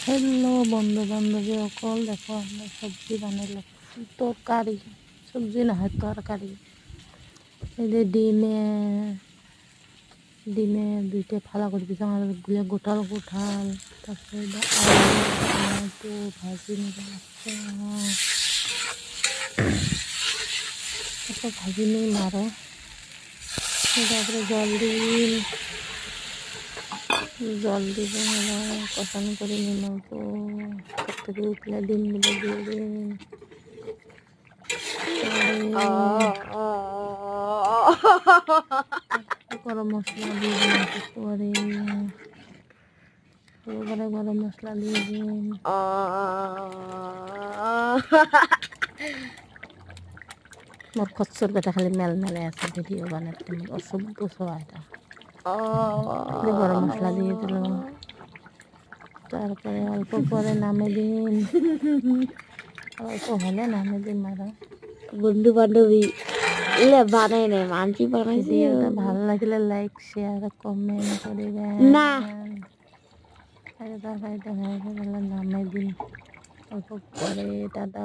Hello বন্ধু বান্ধবী অকল দেখো আমরা সবজি বানাইলাম তরকারি সবজি না হয় তরকারি এই যে ডিমে দুইটা ফালা করে দিয়েছে আমার গুলো গোঠাল গোঠাল তারপরে আলু টমেটো ভাজি নিয়ে লাগছে তারপর ভাজি নিয়ে মারো তারপরে জল দিব কষানো করে নিয়ে নেবো থেকে উঠলে ডিমগুলো দিয়ে দিন গরম মশলা দিয়ে দিন পরে গরম মশলা দিয়ে দিন মোর খচ্চর বেটা খালি মেলে আছে ভিডিও বানাতে অসভ্য সবাইটা গরম মশলা দিয়ে দিল তারপরে অল্প পরে নামে দিন অল্প হলে নামে দিন মারা বন্ধু বান্ধবী এলে বানাই নাই মানছি বানাইছি ভিডিওটা ভালো লাগলে লাইক শেয়ার কমেন্ট করিবেন না তরকারিটা হয়ে গেলে নামে দিন অল্প পরে টাটা।